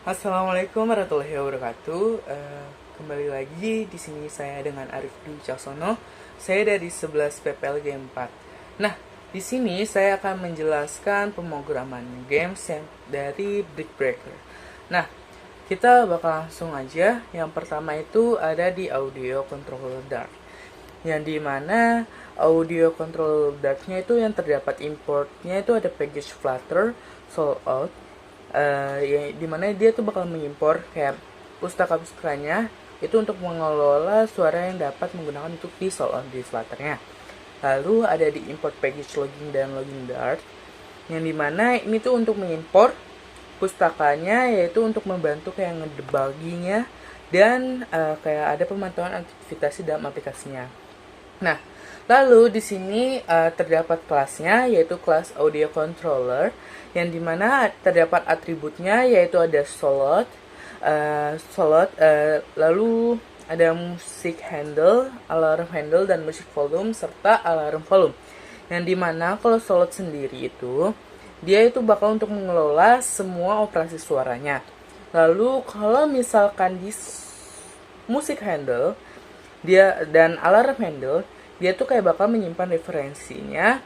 Assalamualaikum warahmatullahi wabarakatuh. Kembali lagi di sini saya dengan Arif Dwi Caksono. Saya dari 11 PPLG 4. Nah, di sini saya akan menjelaskan pemrograman games yang dari Brick Breaker. Nah, kita bakal langsung aja. Yang pertama itu ada di Audio Controller Dark, yang dimana audio control darknya itu yang terdapat importnya itu ada package Flutter, Soul Out, ya dimana dia tuh bakal mengimpor kayak pustaka-pustakanya itu untuk mengelola suara yang dapat menggunakan untuk di Soul Out di Flutternya. Lalu ada di import package logging dan logging dart, yang dimana ini tuh untuk mengimpor pustakanya, yaitu untuk membantu kayak ngedebuggingnya dan kayak ada pemantauan aktivitas dalam aplikasinya. Nah, lalu di sini terdapat kelasnya, yaitu kelas audio controller, yang dimana terdapat atributnya, yaitu ada slot, lalu ada music handle, alarm handle, dan music volume serta alarm volume. Yang dimana kalau slot sendiri itu dia itu bakal untuk mengelola semua operasi suaranya. Lalu kalau misalkan di music handle dia dan alarm handle, dia tuh kayak bakal menyimpan referensinya,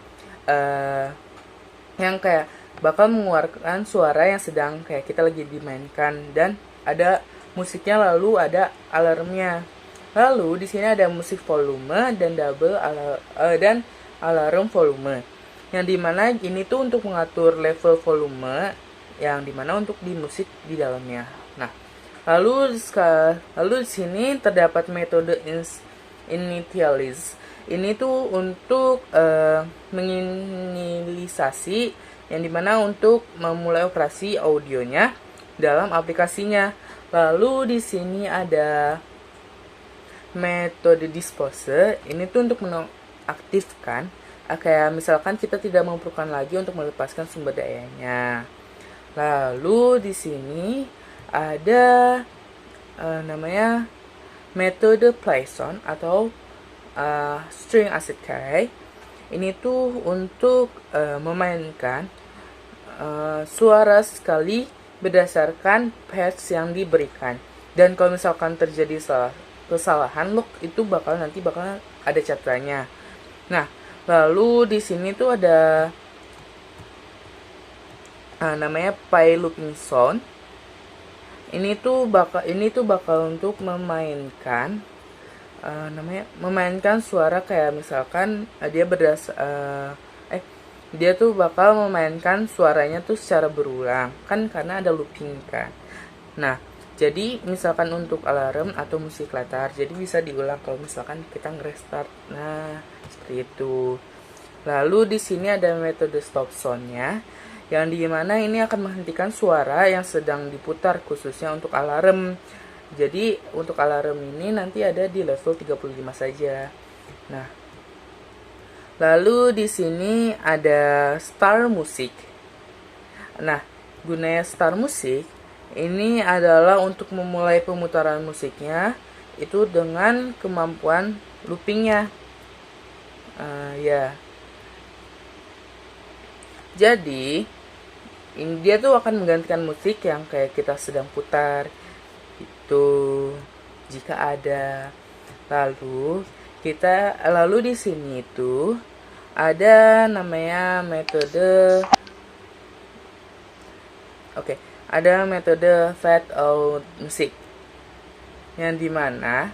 yang kayak bakal mengeluarkan suara yang sedang kayak kita lagi dimainkan, dan ada musiknya, lalu ada alarmnya. Lalu di sini ada musik volume dan dan alarm volume, yang dimana ini tuh untuk mengatur level volume, yang dimana untuk di musik di dalamnya. Nah, lalu di sini terdapat metode initialize. Ini tuh untuk menginisialisasi, yang dimana untuk memulai operasi audionya dalam aplikasinya. Lalu di sini ada metode dispose. Ini tuh untuk menonaktifkan, kayak misalkan kita tidak memerlukan lagi untuk melepaskan sumber dayanya. Lalu di sini ada namanya metode playson atau string asset key. Ini tuh untuk memainkan suara sekali berdasarkan patch yang diberikan. Dan kalau misalkan terjadi kesalahan log, itu nanti bakal ada catatannya. Nah, lalu di sini tuh ada namanya play looping sound. Ini tuh bakal untuk memainkan memainkan suara kayak misalkan dia tuh bakal memainkan suaranya tuh secara berulang kan, karena ada looping kan. Nah, jadi misalkan untuk alarm atau musik latar, jadi bisa diulang kalau misalkan kita nge-restart. Nah, seperti itu. Lalu di sini ada metode stop sound-nya, yang dimana ini akan menghentikan suara yang sedang diputar khususnya untuk alarm. Jadi untuk alarm ini nanti ada di level 35 saja. Nah, lalu di sini ada star music. Nah, gunanya star music ini adalah untuk memulai pemutaran musiknya itu dengan kemampuan loopingnya. Ya. Jadi dia tuh akan menggantikan musik yang kayak kita sedang putar itu jika ada. Lalu di sini itu ada namanya metode ada metode fade out music, yang dimana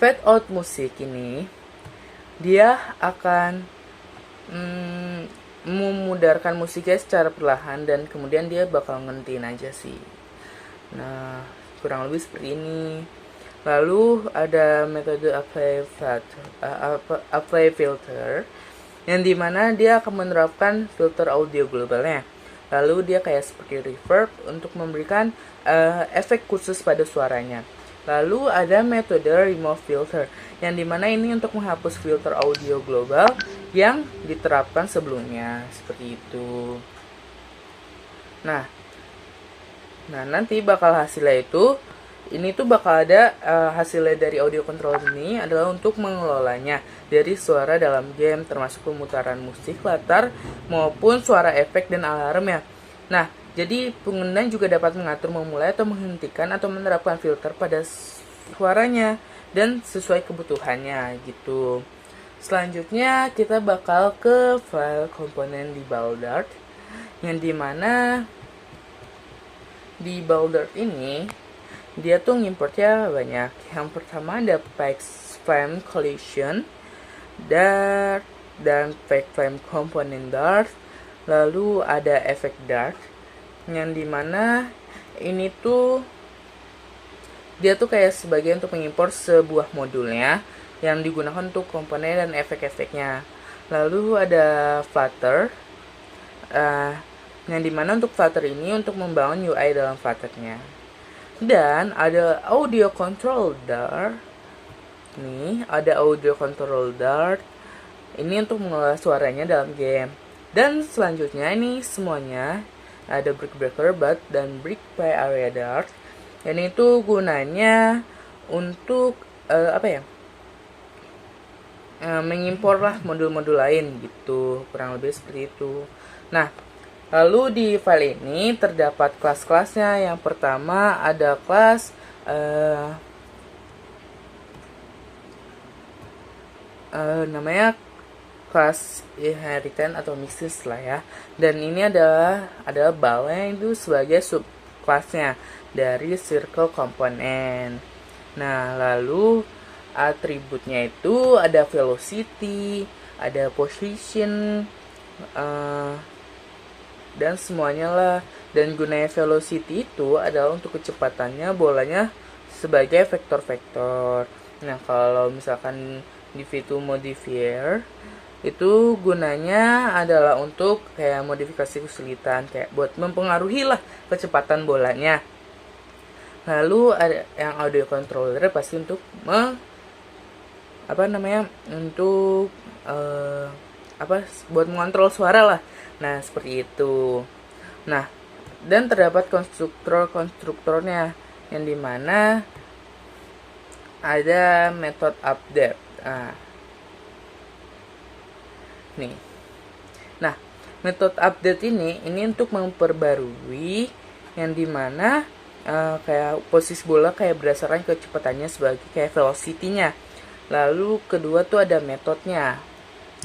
fade out musik ini dia akan memudarkan musiknya secara perlahan, dan kemudian dia bakal ngentiin aja sih. Nah, kurang lebih seperti ini. Lalu ada metode apply filter, yang dimana dia akan menerapkan filter audio globalnya. Lalu dia kayak seperti reverb untuk memberikan efek khusus pada suaranya. Lalu ada metode remove filter, yang dimana ini untuk menghapus filter audio global yang diterapkan sebelumnya, seperti itu. Nah, nanti bakal hasilnya itu ini tuh bakal ada hasilnya dari audio control ini adalah untuk mengelolanya dari suara dalam game, termasuk pemutaran musik latar maupun suara efek dan alarm ya. Nah, jadi pengguna juga dapat mengatur memulai atau menghentikan atau menerapkan filter pada suaranya dan sesuai kebutuhannya gitu. Selanjutnya kita bakal ke file komponen di Baldart, yang dimana di Baldart ini dia tuh ngimportnya banyak. Yang pertama ada Paceframe Collision, Dart, dan Paceframe Component Dart. Lalu ada efek Dart, yang dimana ini tuh dia tuh kayak sebagai untuk mengimpor sebuah modulnya yang digunakan untuk komponen dan efek-efeknya. Lalu ada Flutter, yang dimana untuk Flutter ini untuk membangun UI dalam Flutternya. Dan ada Audio Control Dart. Nih, ada Audio Control Dart. Ini untuk mengolah suaranya dalam game. Dan selanjutnya ini semuanya ada Brick Breaker But dan Brick Play Area Dart. Dan itu gunanya untuk mengimpor lah modul-modul lain gitu, kurang lebih seperti itu. Nah, lalu di file ini terdapat kelas-kelasnya. Yang pertama ada kelas namanya kelas inheritance atau mixes lah ya. Dan ini adalah bal yang itu sebagai subkelasnya dari circle component. Nah, lalu atributnya itu ada velocity, ada position, dan semuanya lah. Dan gunanya velocity itu adalah untuk kecepatannya bolanya sebagai vektor-vektor. Nah, kalau misalkan di V2 modifier itu gunanya adalah untuk kayak modifikasi kesulitan, kayak buat mempengaruhi lah kecepatan bolanya. Lalu ada yang audio controller pasti untuk buat mengontrol suara lah. Nah, seperti itu. Nah, dan terdapat konstruktornya yang dimana ada method update. Nih. Nah, metode update ini untuk memperbarui yang dimana kayak posisi bola kayak berdasarkan kecepatannya sebagai kayak velocity-nya. Lalu kedua tuh ada metodenya.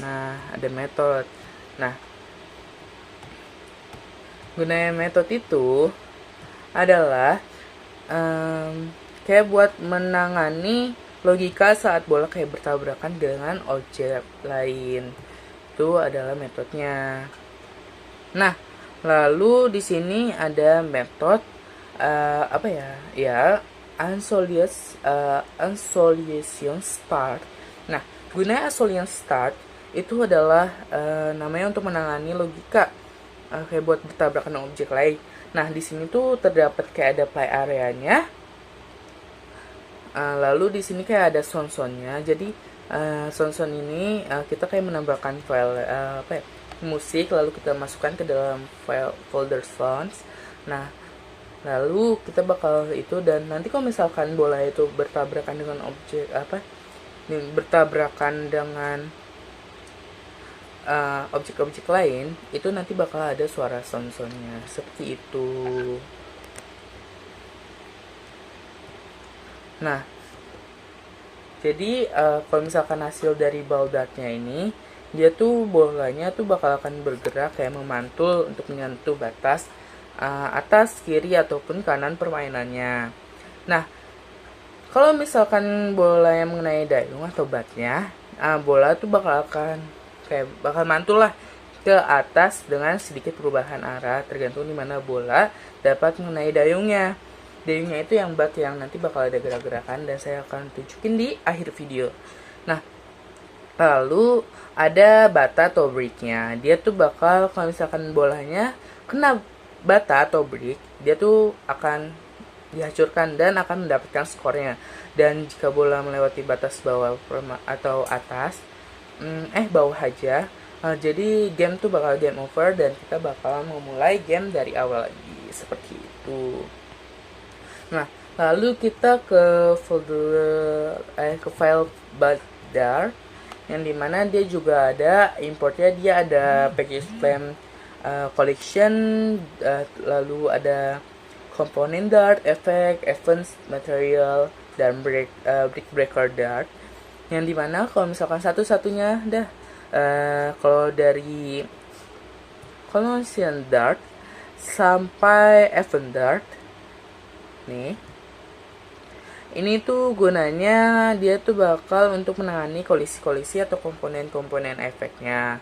Nah, ada metode. Nah, gunanya metode itu adalah kayak buat menangani logika saat bola kayak bertabrakan dengan objek lain. Itu adalah metodenya. Nah, lalu di sini ada metode isolation start. Nah, gunanya isolation start itu adalah namanya untuk menangani logika kayak buat bertabrakan dengan objek lain. Nah, di sini tuh terdapat kayak ada play area-nya. Lalu di sini kayak ada sound-soundnya. Jadi sound ini kita kayak menambahkan file musik, lalu kita masukkan ke dalam file folder sounds. Nah, lalu kita bakal itu, dan nanti kalau misalkan bola itu bertabrakan dengan objek-objek lain, itu nanti bakal ada suara sound-soundnya seperti itu. Nah, jadi kalau misalkan hasil dari Baldartnya ini, dia tuh bolanya tuh bakal akan bergerak kayak memantul untuk menyentuh batas atas, kiri, ataupun kanan permainannya. Nah, kalau misalkan bola yang mengenai dayung atau batnya, bola tuh bakal mantul lah ke atas dengan sedikit perubahan arah tergantung di mana bola dapat mengenai dayungnya. Dayungnya itu yang bat yang nanti bakal ada gerak-gerakan, dan saya akan tunjukin di akhir video. Nah, lalu ada bata atau brick-nya. Dia tuh bakal kalau misalkan bolanya kena bata atau brick, dia tuh akan dihancurkan dan akan mendapatkan skornya. Dan jika bola melewati batas bawah atau atas, bawah aja, jadi game tuh bakal game over dan kita bakal memulai game dari awal lagi seperti itu. Nah, lalu kita ke file Baldart, yang dimana dia juga ada importnya. Dia ada package frame collection, lalu ada komponen Dart, effect, events, material, dan brick breaker Dart. Yang dimana kalau misalkan satu-satunya kalau dari collision Dart sampai event Dart nih, ini tuh gunanya dia tuh bakal untuk menangani kolisi-kolisi atau komponen-komponen efeknya.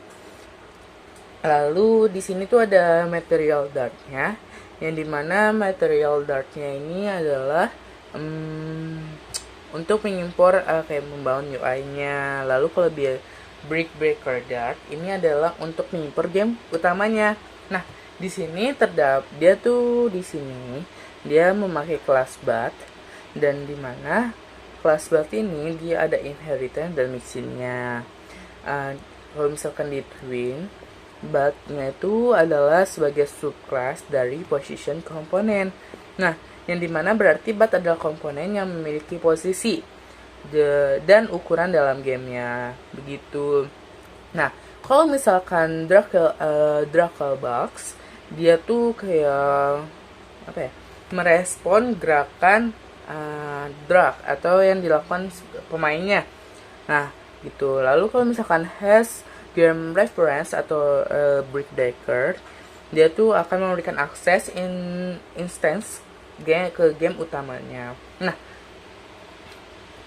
Lalu di sini tuh ada material dartnya, yang dimana material dartnya ini adalah untuk mengimpor kayak membangun UI-nya. Lalu kalau brick breaker dart ini adalah untuk mengimpor game utamanya. Nah, di sini dia memakai kelas bat, dan dimana kelas bat ini dia ada inheritance dan mixinnya. Kalau misalkan di twin, bat-nya itu adalah sebagai subclass dari position komponen. Nah, yang dimana berarti bat adalah komponen yang memiliki posisi dan ukuran dalam gamenya, begitu. Nah, kalau misalkan Dracal Box, dia tuh kayak merespon gerakan drag atau yang dilakukan pemainnya. Nah, gitu. Lalu kalau misalkan has game reference atau brick breaker, dia tuh akan memberikan akses instance ke game utamanya. Nah,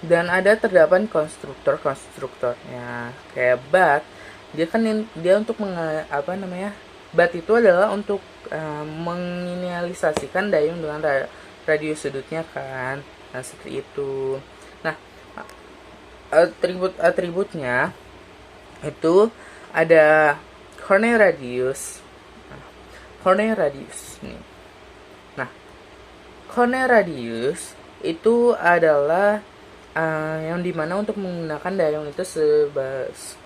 dan ada terdapat konstruktornya kayak bat. Dia untuk bat itu adalah untuk menginisialisasikan dayung dengan radius sudutnya kan. Nah, seperti itu. Nah, atributnya itu ada corner radius nih. Nah, corner radius itu adalah yang dimana untuk menggunakan dayung itu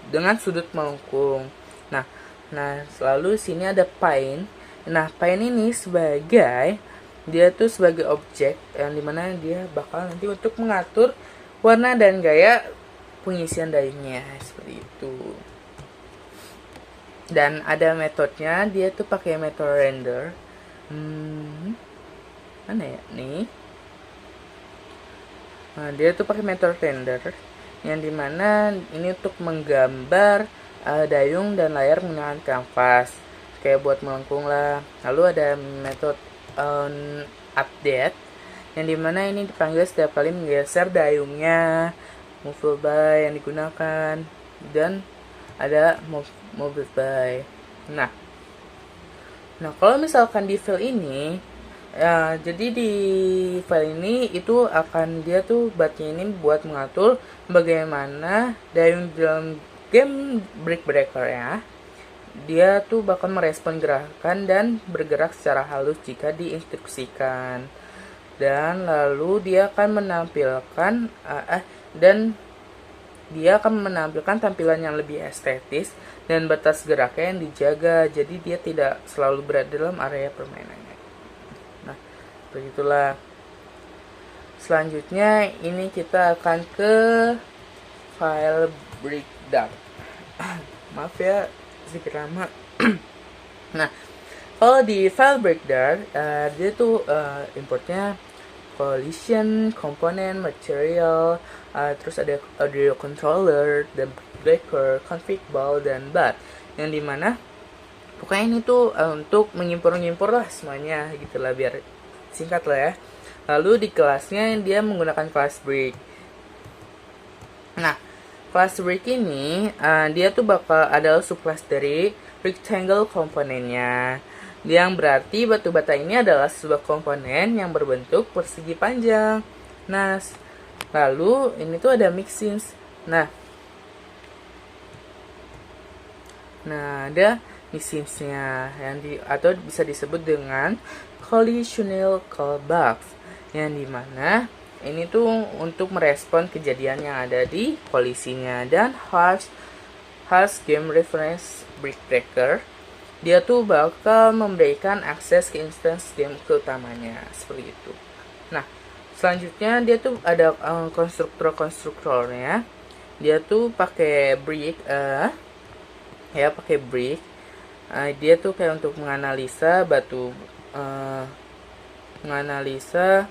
dengan sudut melengkung. Nah, lalu sini ada pine. Nah, pine ini sebagai objek yang dimana dia bakal nanti untuk mengatur warna dan gaya pengisian dayungnya, seperti itu. Dan ada metodenya, dia tuh pakai metode render. Mana ya nih? Nah, dia tuh pakai metode render, yang dimana ini untuk menggambar dayung dan layar menggunakan kanvas, kayak buat melengkung lah. Lalu ada metode update, yang dimana ini dipanggil setiap kali menggeser dayungnya, move by yang digunakan, dan ada move by. Nah, kalau misalkan di file ini, jadi di file ini itu dia tuh batnya ini buat mengatur bagaimana dayung dalam game Brick Breaker ya. Dia tuh bakal merespon gerakan dan bergerak secara halus jika diinstruksikan. Dan lalu dia akan menampilkan tampilan yang lebih estetis dan batas geraknya yang dijaga, jadi dia tidak selalu berada dalam area permainannya. Nah, begitulah. Selanjutnya ini kita akan ke file breakdown. Maaf ya, sedikit lama. Nah, kalau di file breakdown, dia tuh importnya collision, komponen, material, terus ada audio controller, dan breaker, config ball, dan bat. Yang dimana pokoknya ini tuh untuk mengimpor lah semuanya gitu lah, biar singkat lah ya. Lalu di kelasnya dia menggunakan class break. Nah, class break ini dia tuh bakal adalah subclass dari rectangle komponennya, yang berarti batu bata ini adalah sebuah komponen yang berbentuk persegi panjang. Nah, lalu ini tuh ada mixins. Nah ada mixinsnya atau bisa disebut dengan collisional callbacks, yang dimana ini tuh untuk merespon kejadian yang ada di kolisinya. Dan harsh game reference brick breaker, dia tuh bakal memberikan akses ke instance game ke utamanya, seperti itu. Nah, selanjutnya dia tuh ada konstruktornya. Dia tuh pakai brick, Dia tuh kayak untuk menganalisa menganalisa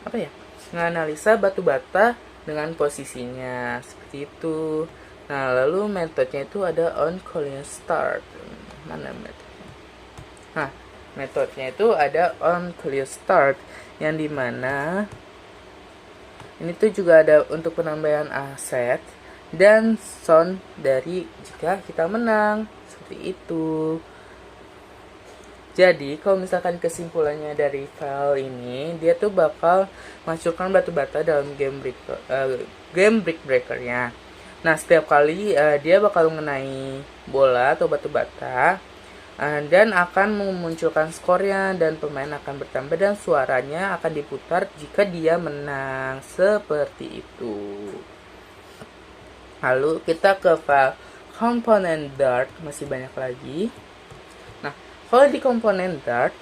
apa ya? Menganalisa batu bata dengan posisinya seperti itu. Nah, lalu metodenya itu ada on collision start. Mana metodenya? Nah, metodenya itu ada on collision start yang dimana ini tuh juga ada untuk penambahan aset dan sound dari jika kita menang seperti itu. Jadi, kalau misalkan kesimpulannya dari file ini, dia tuh bakal masukkan batu bata dalam game brick breakernya. Nah, setiap kali dia bakal mengenai bola atau batu bata dan akan memunculkan skornya dan pemain akan bertambah dan suaranya akan diputar jika dia menang seperti itu. Lalu kita ke file komponen Dart, masih banyak lagi. Nah, kalau di komponen Dart,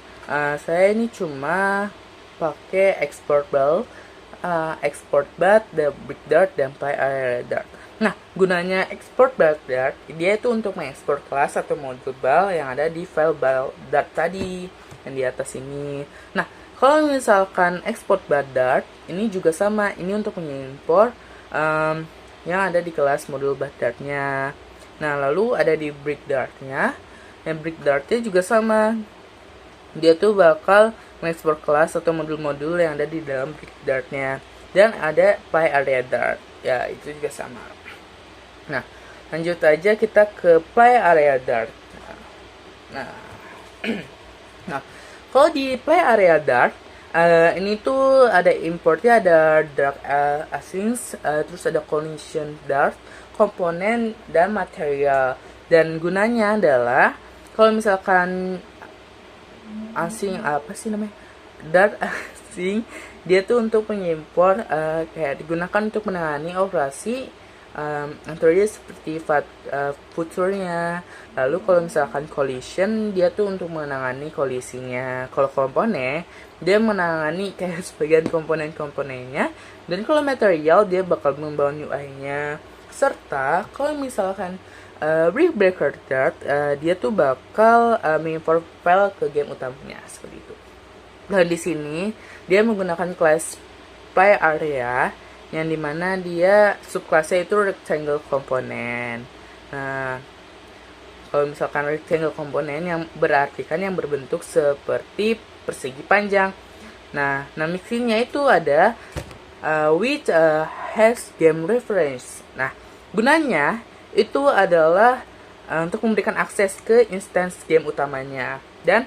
saya ini cuma pakai export bat, the brick Dart, dan play area Dart. Nah, gunanya export bat Dart, dia itu untuk mengekspor kelas atau modul bal yang ada di file bal Dart tadi yang di atas ini. Nah, kalau misalkan export bat Dart, ini juga sama, ini untuk mengimpor yang ada di kelas modul bat Dartnya. Nah, lalu ada di brick Dartnya. Yang brick Dartnya juga sama. Dia tuh bakal mengekspor kelas atau modul-modul yang ada di dalam brick Dartnya. Dan ada play area Dart. Ya, itu juga sama. Nah, lanjut aja kita ke play area Dart. Nah, kalau di play area Dart, ini tuh ada importnya, ada Dart Async, terus ada collision Dart, komponen, dan material. Dan gunanya adalah kalau misalkan asing Dart asing, dia tuh untuk mengimpor kayak digunakan untuk menangani operasi Android seperti futurnya. Lalu kalau misalkan collision, dia tuh untuk menangani kolisinya. Kalau komponen, dia menangani kayak sebagian komponen-komponennya. Dan kalau material, dia bakal membangun UI-nya. Serta kalau misalkan brick breaker Dart, dia tuh bakal mengimport file ke game utamanya seperti itu. Nah, di sini dia menggunakan class play area yang dimana dia subclassnya itu rectangle component. Nah, kalau misalkan rectangle component yang berarti kan yang berbentuk seperti persegi panjang. Nah, mixingnya itu ada with has game reference. Nah, gunanya itu adalah untuk memberikan akses ke instance game utamanya. Dan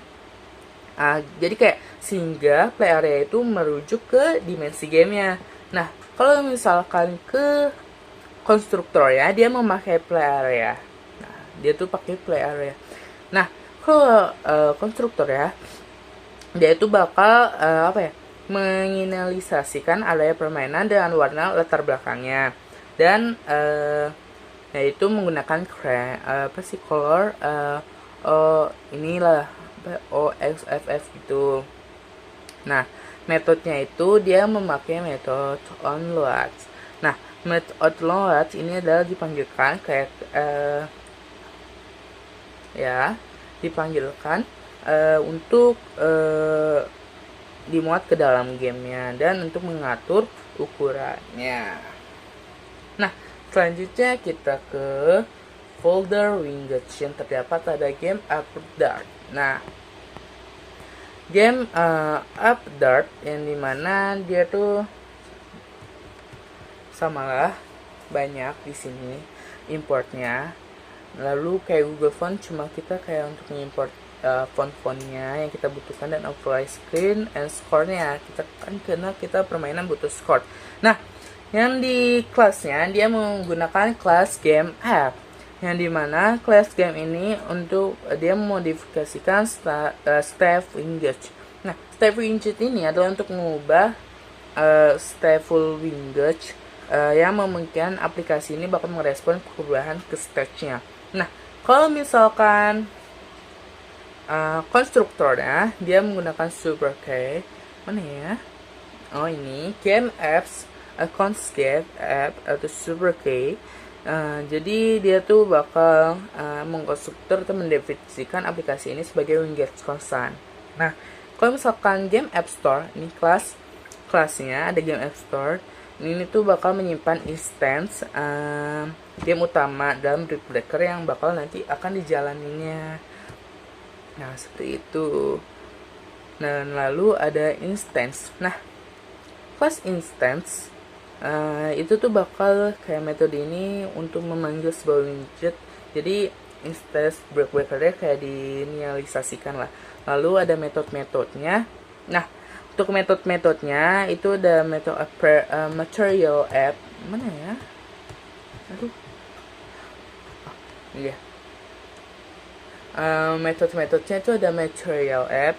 jadi kayak sehingga play area itu merujuk ke dimensi gamenya. Nah, kalau misalkan ke konstruktor ya, dia memakai play area. Nah, dia tuh pakai play area. Nah, kalau konstruktor ya, dia itu bakal menginisialisasikan area permainan dengan warna latar belakangnya. Dan yaitu menggunakan color OXFF gitu. Nah, metodenya itu dia memakai metode onload. Nah, metode onload ini adalah dipanggilkan kayak untuk dimuat ke dalam gamenya dan untuk mengatur ukurannya. Nah, selanjutnya kita ke folder Winguts yang terdapat pada game Up Dart. Nah, game Up Dart yang dimana dia tuh samalah banyak di sini importnya. Lalu kayak Google Font, cuma kita kayak untuk mengimport font-fontnya yang kita butuhkan dan overlay screen and score-nya. Kita kan karena kita permainan butuh score. Nah, yang di kelasnya dia menggunakan kelas game app, yang dimana kelas game ini untuk dia memodifikasikan step Winguts. Nah, step Winguts ini adalah untuk mengubah stateful Winguts yang memungkinkan aplikasi ini bakal merespon perubahan ke stage-nya. Nah, kalau misalkan konstruktornya dia menggunakan super key, mana ya? Oh, ini game apps Conscape app atau super key. Jadi dia tuh bakal mengkonstruktor atau mendefinisikan aplikasi ini sebagai widget kosan. Nah, kalau misalkan game App Store, ini kelasnya ada game App Store. Ini tuh bakal menyimpan instance game utama dalam Brick Breaker yang bakal nanti akan dijalaninya. Nah, seperti itu. Dan lalu ada instance. Nah, kelas instance itu tuh bakal kayak metode ini untuk memanggil sebuah widget. Jadi instance Brick Breaker-nya kayak diinisialisasikan lah. Lalu ada metode-metodenya. Nah, untuk metode-metodenya itu ada metode material app. Mana ya? Aduh. Iya. Metode-metodenya itu ada material app.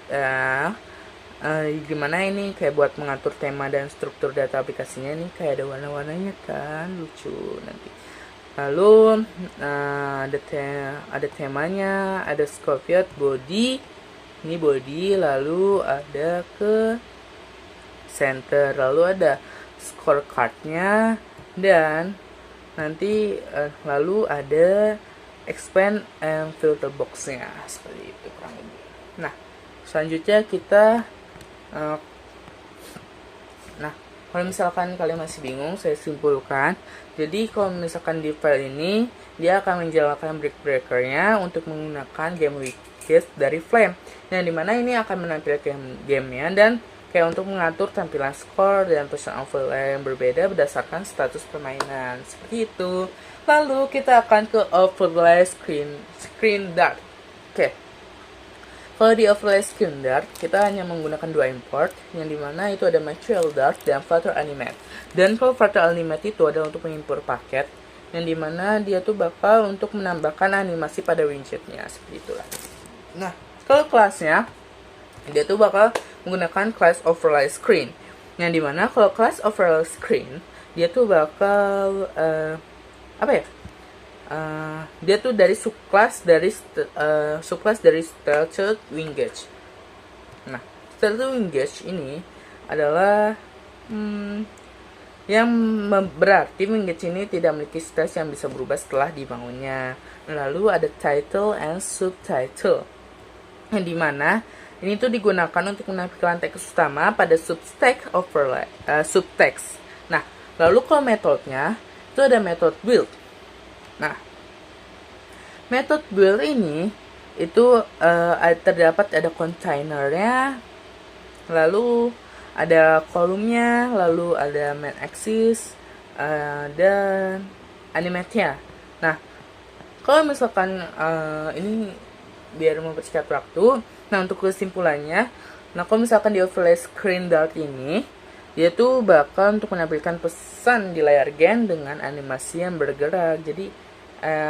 Gimana ini kayak buat mengatur tema dan struktur data aplikasinya, ini kayak ada warna-warnanya kan, lucu nanti. Lalu ada temanya, ada scope body, ini body, lalu ada ke center, lalu ada scorecardnya, dan nanti lalu ada expand and filter boxnya, seperti itu kurang lebih. Nah, selanjutnya kita nah, kalau misalkan kalian masih bingung, saya simpulkan. Jadi kalau misalkan di file ini, dia akan menjalankan Brick Breaker-nya untuk menggunakan game widget dari Flame, yang dimana ini akan menampilkan gamenya dan kayak untuk mengatur tampilan skor dan persen overlay yang berbeda berdasarkan status permainan, seperti itu. Lalu kita akan ke overlay screen dart. Oke. Kalau di overlay screen dart, kita hanya menggunakan dua import, yang dimana itu ada material dart dan flutter animate. Dan kalau flutter animate itu adalah untuk mengimport paket, yang dimana dia tuh bakal untuk menambahkan animasi pada widgetnya, seperti itulah. Nah, kalau kelasnya, dia tuh bakal menggunakan class overlay screen, yang dimana kalau class overlay screen, dia tuh bakal dia tuh dari subclass dari Stealth Wingage. Nah, Stealth Wingage ini adalah yang berarti Wingage ini tidak memiliki stats yang bisa berubah setelah dibangunnya. Lalu ada title and subtitle, yang dimana ini tuh digunakan untuk menampilkan teks utama pada subtext overlay subtext. Nah, lalu kalau metodenya itu ada metode build. Nah, metode build ini itu terdapat ada containernya, lalu ada kolomnya, lalu ada main axis, dan animate-nya. Nah, kalau misalkan ini biar mempersingkat waktu, nah untuk kesimpulannya, nah kalau misalkan di overlay screen dart ini, dia tuh bakal untuk menampilkan pesan di layar game dengan animasi yang bergerak, jadi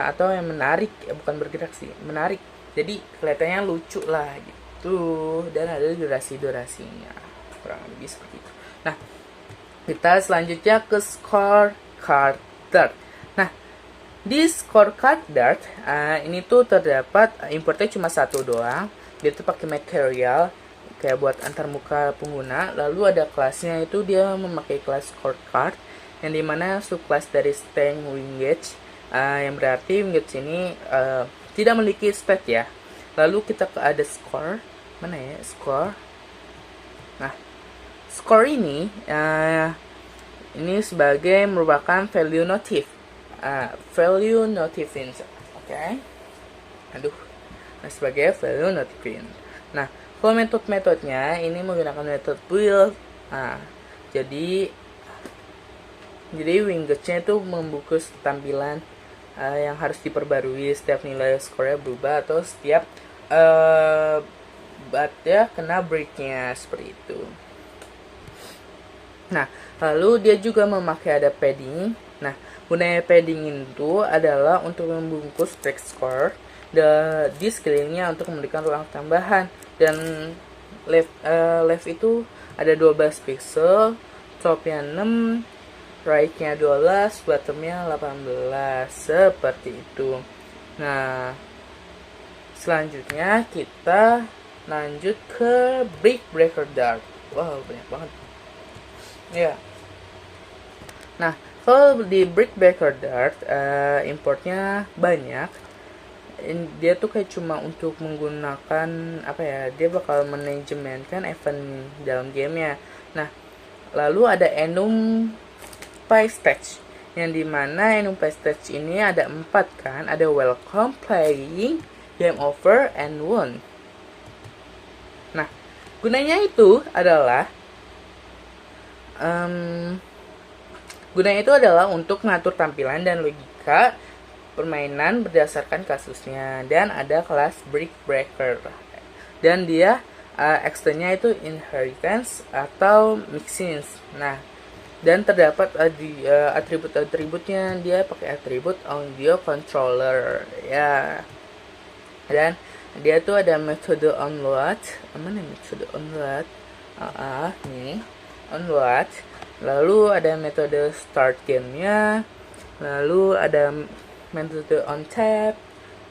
atau yang menarik, bukan bergerak sih, menarik, jadi kelihatannya lucu lah gitu, dan ada durasinya, kurang lebih seperti itu. Nah, kita selanjutnya ke scorecard dart. Nah, di scorecard dart ini tuh terdapat importnya cuma satu doang, dia tuh pakai material kayak buat antarmuka pengguna. Lalu ada kelasnya, itu dia memakai kelas scorecard, yang dimana subclass dari Stang Wingage, yang berarti Wingage ini tidak memiliki stat ya. Lalu kita ada score, mana ya score. Nah, score ini sebagai merupakan value notif, oke. Nah, sebagai value notifin. Nah, kalau metodenya ini menggunakan metode build. Nah, jadi Wingage-nya itu membungkus tampilan yang harus diperbarui setiap nilai skornya berubah atau setiap batnya kena breaknya, seperti itu. Nah, lalu dia juga memakai ada padding. Nah, gunanya padding itu adalah untuk membungkus text score di sekelilingnya untuk memberikan ruang tambahan. Dan left itu ada 12 pixel, topnya 6, right-nya 12, bottom-nya 18, seperti itu. Nah, selanjutnya kita lanjut ke Brick Breaker Dart. Wow, banyak banget ya. Nah, kalau di Brick Breaker Dart importnya banyak. Dia tuh kayak cuma untuk menggunakan apa ya, dia bakal manajemenkan event dalam gamenya. Nah, lalu ada Enum Pie Stage, yang dimana Enum Pie Stage ini ada 4 kan, ada Welcome, Playing, Game Over, and Won. Nah, gunanya itu adalah untuk mengatur tampilan dan logika permainan berdasarkan kasusnya. Dan ada kelas Brick Breaker, dan dia extendnya itu inheritance atau mixins. Nah, dan terdapat atribut-atributnya. Dia pakai atribut audio controller ya. Dan dia tuh ada metode onload. Mana metode onload? Nih onload. Lalu ada metode start gamenya. Lalu ada metode on tap,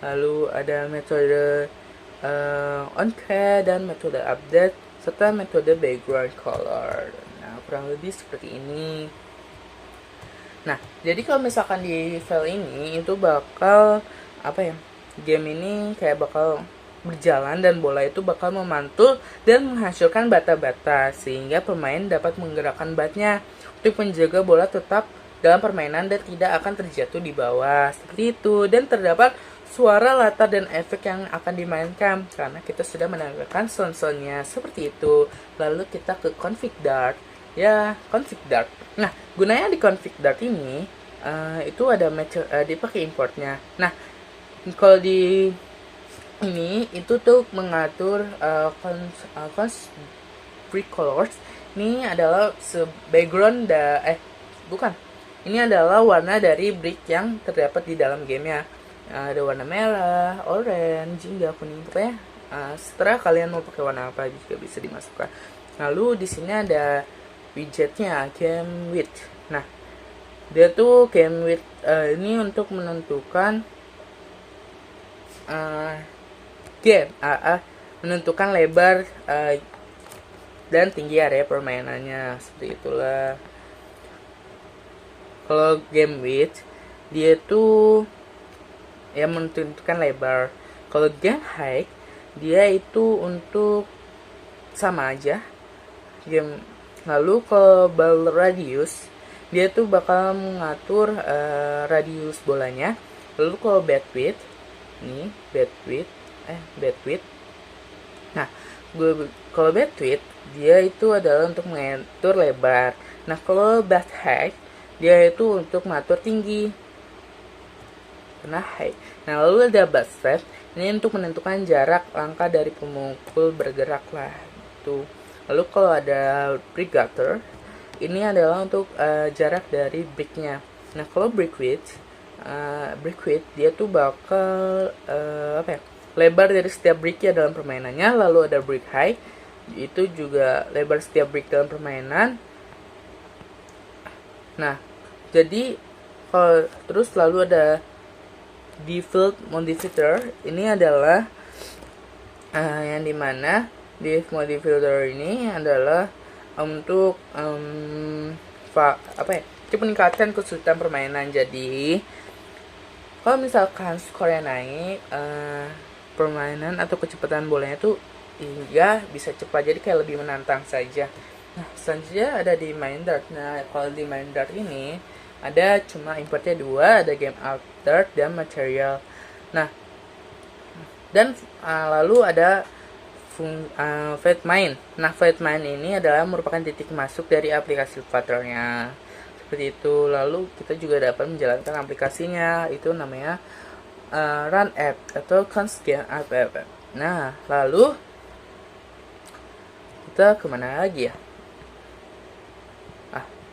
lalu ada metode on care, dan metode update, serta metode background color. Nah, kurang lebih seperti ini. Nah, jadi kalau misalkan di file ini itu bakal game ini kayak bakal berjalan, dan bola itu bakal memantul dan menghasilkan bata-bata, sehingga pemain dapat menggerakkan batnya untuk menjaga bola tetap dalam permainan dan tidak akan terjatuh di bawah, seperti itu. Dan terdapat suara, latar, dan efek yang akan dimainkan karena kita sudah menampilkan sound-soundnya, seperti itu. Lalu kita ke config dart ya, config dart. Nah, gunanya di config dart ini itu ada dipakai importnya. Nah, kalau di ini itu tuh mengatur brick colors. Ini adalah background bukan. Ini adalah warna dari brick yang terdapat di dalam gamenya. Ada warna merah, orange, hingga kuning. Pokoknya setelah kalian mau pakai warna apa juga bisa dimasukkan. Lalu di sini ada widgetnya, game width. Nah, dia tuh game width ini untuk menentukan menentukan lebar dan tinggi area permainannya, seperti itulah. Kalau game width dia tuh yang menentukan lebar. Kalau game height dia itu untuk sama aja game. Lalu kalau ball radius dia tuh bakal mengatur radius bolanya. Lalu kalau bat width, nih bat width. Nah, kalau bat width dia itu adalah untuk mengatur lebar. Nah, kalau bat height dia itu untuk mengatur tinggi. Nah, lalu ada bat step, ini untuk menentukan jarak langkah dari pemukul bergerak lah itu. Lalu kalau ada brick gutter, ini adalah untuk jarak dari bricknya. Nah, kalau brick width dia tuh bakal lebar dari setiap bricknya dalam permainannya. Lalu ada brick height, itu juga lebar setiap brick dalam permainan. Nah, jadi terus lalu ada default modifier. Ini adalah yang dimana default modifier ini adalah untuk meningkatkan kesulitan permainan. Jadi kalau misalkan skornya naik, permainan atau kecepatan bolanya tuh hingga bisa cepat, jadi kayak lebih menantang saja. Nah, selanjutnya ada di main dart. Nah, kalau di main dart ini ada cuma importnya 2, ada game out dart dan material. Nah, dan lalu ada Fate Mine. Nah, Fate Mine ini adalah merupakan titik masuk dari aplikasi Flutter-nya, seperti itu. Lalu kita juga dapat menjalankan aplikasinya, itu namanya Run App atau Constant App. Nah, lalu kita kemana lagi ya?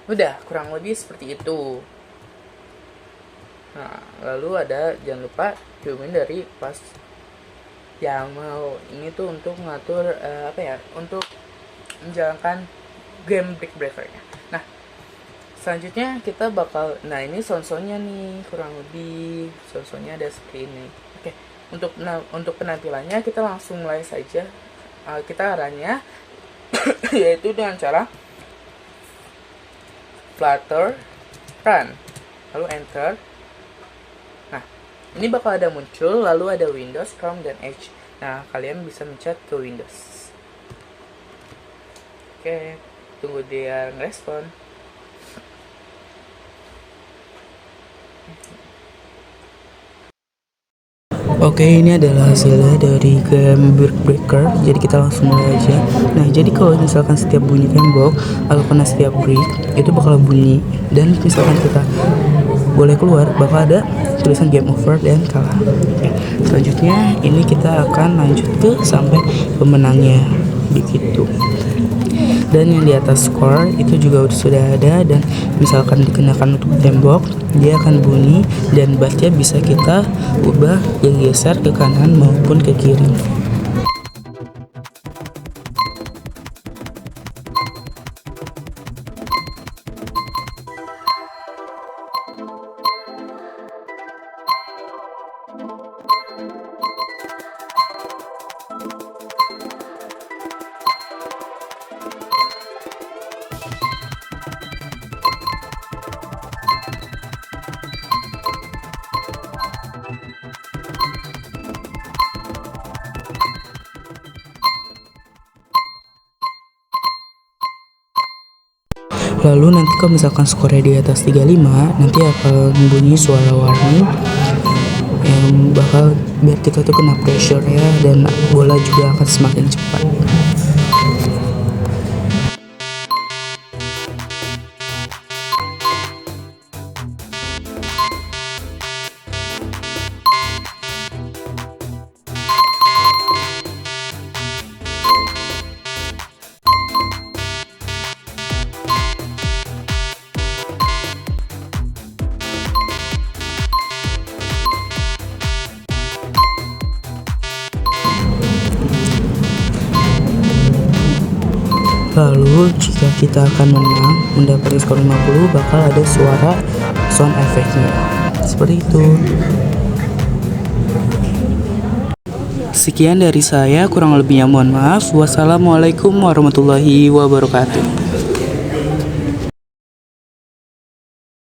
Udah, kurang lebih seperti itu. Nah, lalu ada, jangan lupa domain dari pas yang mau ini tuh untuk mengatur untuk menjalankan game Brick Breaker-nya. Nah, selanjutnya kita bakal, ini sound-soundnya nih, kurang lebih sound-soundnya ada seperti ini. Oke, untuk penampilannya kita langsung mulai saja. Kita arahnya yaitu dengan cara Flutter run, lalu enter. Nah, ini bakal ada muncul, lalu ada Windows, Chrome, dan Edge. Nah, kalian bisa mencet ke Windows. Oke, tunggu dia ngerespon. Oke, ini adalah hasilnya dari game Breaker. Jadi kita langsung mulai aja. Nah, jadi kalau misalkan setiap bunyi tembok atau kena setiap break, itu bakal bunyi. Dan misalkan kita boleh keluar, bakal ada tulisan game over dan kalah. Oke. Selanjutnya, ini kita akan lanjut ke sampai pemenangnya. Begitu. Dan yang di atas score itu juga sudah ada, dan misalkan dikenakan untuk tembok, dia akan bunyi dan batnya bisa kita ubah geser ke kanan maupun ke kiri. Lalu nanti kalau misalkan skornya di atas 35, nanti akan bunyi suara warning yang bakal biar kita tuh kena pressure ya, dan bola juga akan semakin cepat. Lalu jika kita akan menang mendapatkan skor 50, bakal ada suara sound effect-nya. Seperti itu. Sekian dari saya, kurang lebihnya mohon maaf. Wassalamualaikum warahmatullahi wabarakatuh.